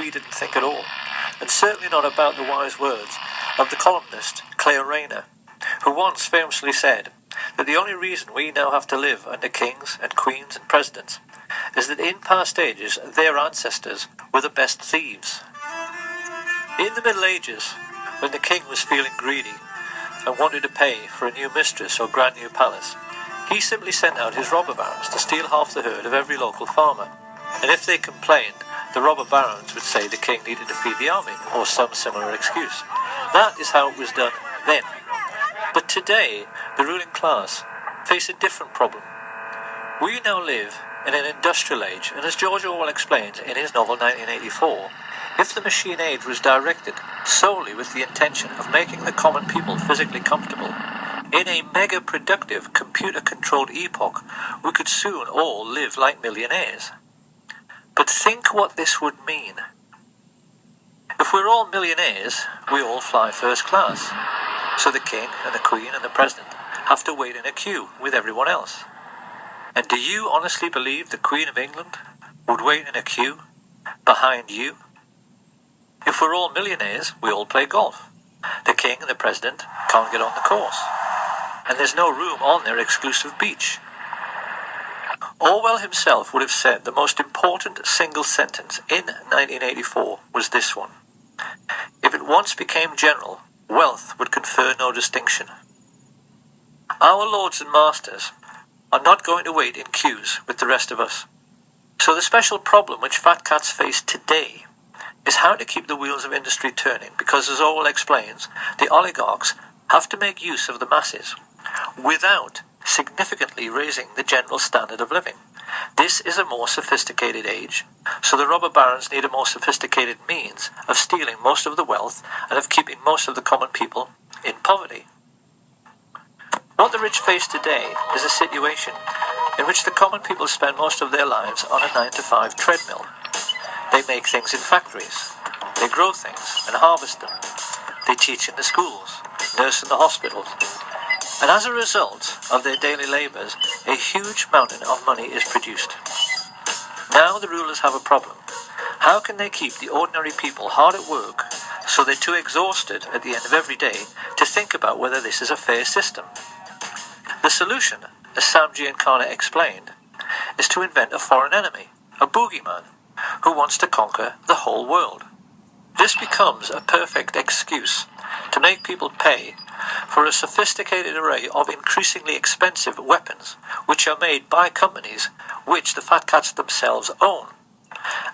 we didn't think at all, and certainly not about the wise words of the columnist Claire Rayner, who once famously said that the only reason we now have to live under kings and queens and presidents is that in past ages their ancestors were the best thieves. In the Middle Ages, when the king was feeling greedy and wanted to pay for a new mistress or grand new palace, he simply sent out his robber barons to steal half the herd of every local farmer. And if they complained, the robber barons would say the king needed to feed the army, or some similar excuse. That is how it was done then. But today, the ruling class face a different problem. We now live in an industrial age, and as George Orwell explains in his novel 1984, if the machine age was directed solely with the intention of making the common people physically comfortable, in a mega-productive, computer-controlled epoch, we could soon all live like millionaires. But think what this would mean. If we're all millionaires, we all fly first class. So the king and the queen and the president have to wait in a queue with everyone else. And do you honestly believe the Queen of England would wait in a queue behind you? If we're all millionaires, we all play golf. The king and the president can't get on the course, and there's no room on their exclusive beach. Orwell himself would have said the most important single sentence in 1984 was this one: if it once became general, wealth would confer no distinction. Our lords and masters are not going to wait in queues with the rest of us. So the special problem which fat cats face today is how to keep the wheels of industry turning, because as Orwell explains, the oligarchs have to make use of the masses without significantly raising the general standard of living. This is a more sophisticated age, so the robber barons need a more sophisticated means of stealing most of the wealth and of keeping most of the common people in poverty. What the rich face today is a situation in which the common people spend most of their lives on a 9-to-5 treadmill. They make things in factories, they grow things and harvest them, they teach in the schools, nurse in the hospitals, and as a result of their daily labours, a huge mountain of money is produced. Now the rulers have a problem. How can they keep the ordinary people hard at work so they're too exhausted at the end of every day to think about whether this is a fair system? The solution, as Sam Giancana explained, is to invent a foreign enemy, a boogeyman, who wants to conquer the whole world. This becomes a perfect excuse to make people pay for a sophisticated array of increasingly expensive weapons, which are made by companies which the fat cats themselves own.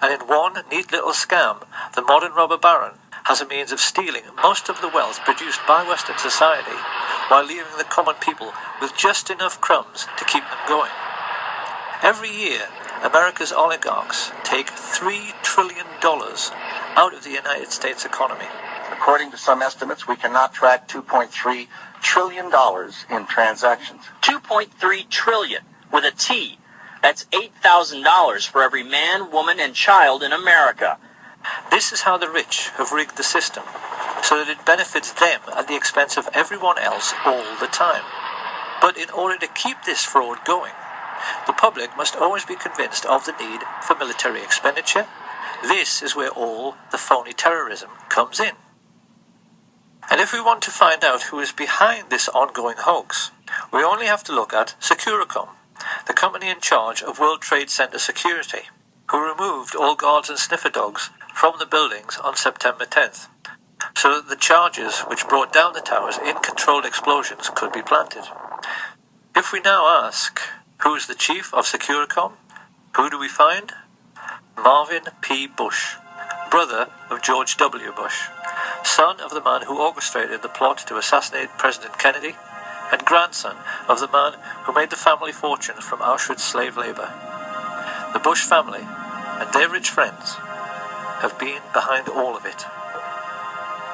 And in one neat little scam, the modern robber baron has a means of stealing most of the wealth produced by Western society, while leaving the common people with just enough crumbs to keep them going. Every year, America's oligarchs take $3 trillion out of the United States economy. According to some estimates, we cannot track $2.3 trillion in transactions. $2.3 trillion with a T. That's $8,000 for every man, woman, and child in America. This is how the rich have rigged the system, so that it benefits them at the expense of everyone else all the time. But in order to keep this fraud going, the public must always be convinced of the need for military expenditure. This is where all the phony terrorism comes in. And if we want to find out who is behind this ongoing hoax, we only have to look at Securicom, the company in charge of World Trade Center security, who removed all guards and sniffer dogs from the buildings on September 10th, so that the charges which brought down the towers in controlled explosions could be planted. If we now ask, who is the chief of Securicom, who do we find? Marvin P. Bush, brother of George W. Bush, son of the man who orchestrated the plot to assassinate President Kennedy, and grandson of the man who made the family fortune from Auschwitz slave labor. The Bush family and their rich friends have been behind all of it.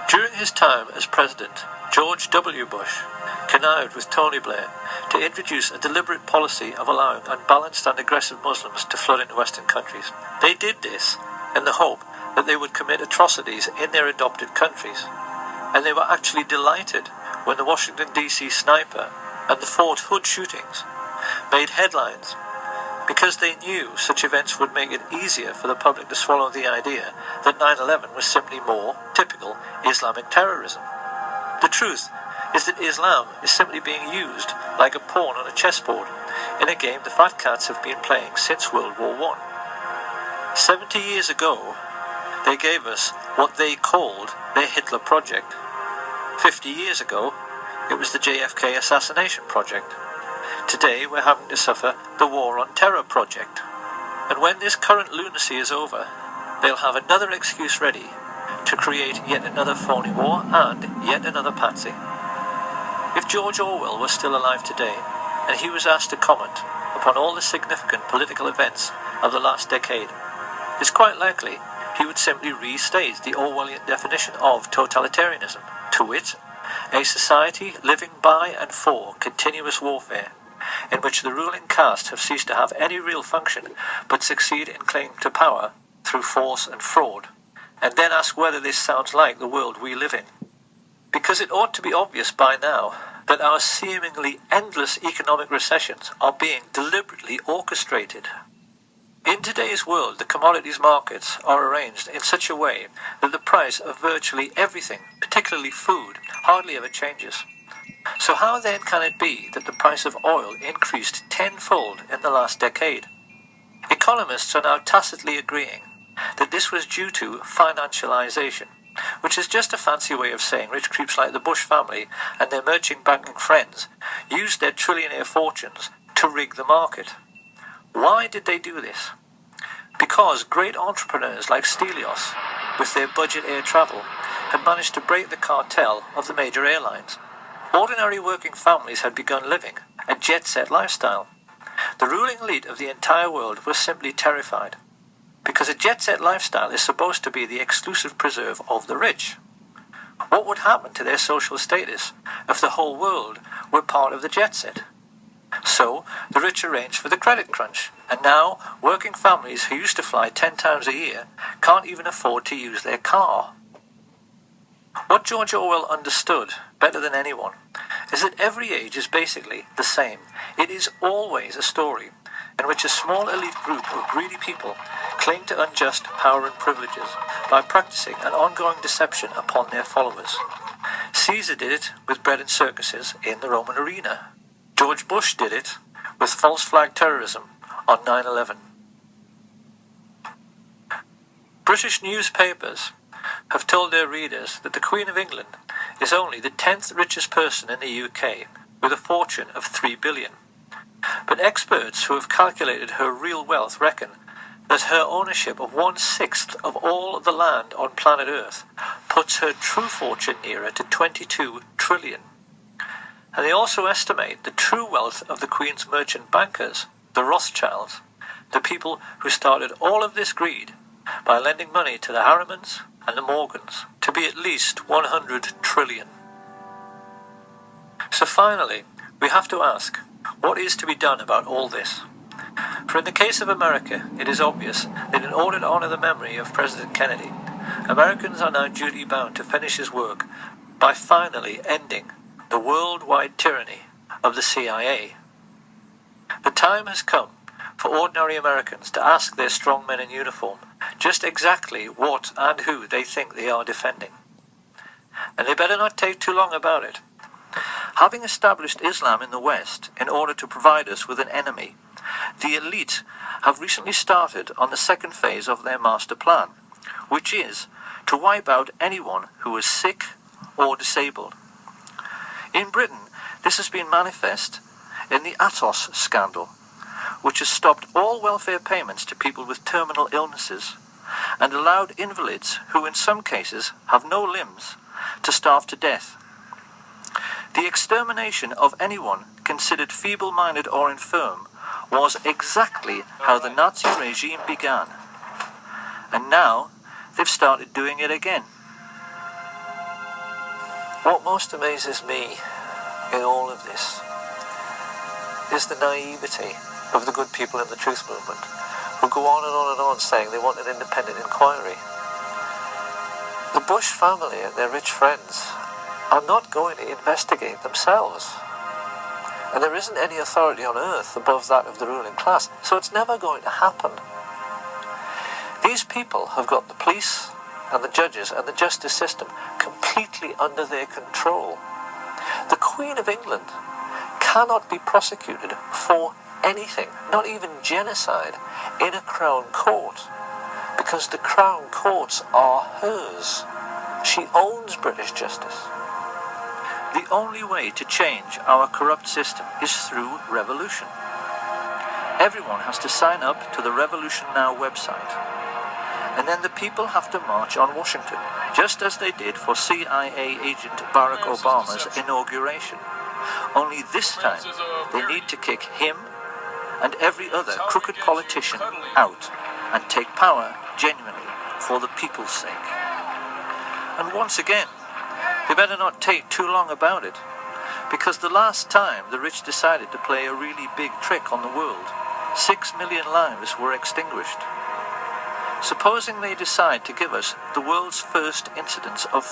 During his time as president, George W. Bush connived with Tony Blair to introduce a deliberate policy of allowing unbalanced and aggressive Muslims to flood into Western countries. They did this in the hope that they would commit atrocities in their adopted countries, and they were actually delighted when the Washington D.C. sniper and the Fort Hood shootings made headlines, because they knew such events would make it easier for the public to swallow the idea that 9/11 was simply more typical Islamic terrorism. The truth is that Islam is simply being used like a pawn on a chessboard in a game the fat cats have been playing since World War I. 70 years ago, they gave us what they called their Hitler Project. 50 years ago, it was the JFK assassination project. Today we're having to suffer the War on Terror project. And when this current lunacy is over, they'll have another excuse ready to create yet another phony war and yet another patsy. If George Orwell was still alive today, and he was asked to comment upon all the significant political events of the last decade, it's quite likely he would simply restate the Orwellian definition of totalitarianism, to wit, a society living by and for continuous warfare, in which the ruling caste have ceased to have any real function but succeed in claiming to power through force and fraud, and then ask whether this sounds like the world we live in. Because it ought to be obvious by now that our seemingly endless economic recessions are being deliberately orchestrated. In today's world, the commodities markets are arranged in such a way that the price of virtually everything, particularly food, hardly ever changes. So how then can it be that the price of oil increased tenfold in the last decade? Economists are now tacitly agreeing that this was due to financialization, which is just a fancy way of saying rich creeps like the Bush family and their merchant banking friends used their trillionaire fortunes to rig the market. Why did they do this? Because great entrepreneurs like Stelios, with their budget air travel, had managed to break the cartel of the major airlines. Ordinary working families had begun living a jet-set lifestyle. The ruling elite of the entire world was simply terrified, because a jet-set lifestyle is supposed to be the exclusive preserve of the rich. What would happen to their social status if the whole world were part of the jet-set? So, the rich arranged for the credit crunch, and now working families who used to fly 10 times a year can't even afford to use their car. What George Orwell understood better than anyone is that every age is basically the same. It is always a story in which a small elite group of greedy people cling to unjust power and privileges by practicing an ongoing deception upon their followers. Caesar did it with bread and circuses in the Roman arena. George Bush did it with false flag terrorism on 9/11. British newspapers have told their readers that the Queen of England is only the 10th richest person in the UK with a fortune of $3 billion. But experts who have calculated her real wealth reckon that her ownership of 1/6 of all the land on planet Earth puts her true fortune nearer to 22 trillion. And they also estimate the true wealth of the Queen's merchant bankers, the Rothschilds, the people who started all of this greed by lending money to the Harrimans and the Morgans, to be at least 100 trillion. So finally, we have to ask, what is to be done about all this? For in the case of America, it is obvious that in order to honor the memory of President Kennedy, Americans are now duty-bound to finish his work by finally ending the worldwide tyranny of the CIA. The time has come for ordinary Americans to ask their strong men in uniform just exactly what and who they think they are defending. And they better not take too long about it. Having established Islam in the West in order to provide us with an enemy, the elite have recently started on the second phase of their master plan, which is to wipe out anyone who is sick or disabled. In Britain, this has been manifest in the Atos scandal, which has stopped all welfare payments to people with terminal illnesses and allowed invalids, who in some cases have no limbs, to starve to death. The extermination of anyone considered feeble-minded or infirm was exactly how the Nazi regime began. And now they've started doing it again. What most amazes me in all of this is the naivety of the good people in the truth movement, who go on and on saying they want an independent inquiry. The Bush family and their rich friends are not going to investigate themselves. And there isn't any authority on earth above that of the ruling class, so it's never going to happen. These people have got the police and the judges and the justice system completely under their control. The Queen of England cannot be prosecuted for anything, not even genocide, in a Crown Court, because the Crown Courts are hers. She owns British justice. The only way to change our corrupt system is through revolution. Everyone has to sign up to the Revolution Now website, and then the people have to march on Washington, just as they did for CIA agent Barack Obama's inauguration. Only this time, they need to kick him and every other crooked politician out and take power genuinely for the people's sake. And once again, they better not take too long about it, because the last time the rich decided to play a really big trick on the world, 6 million lives were extinguished. Supposing they decide to give us the world's first incidence of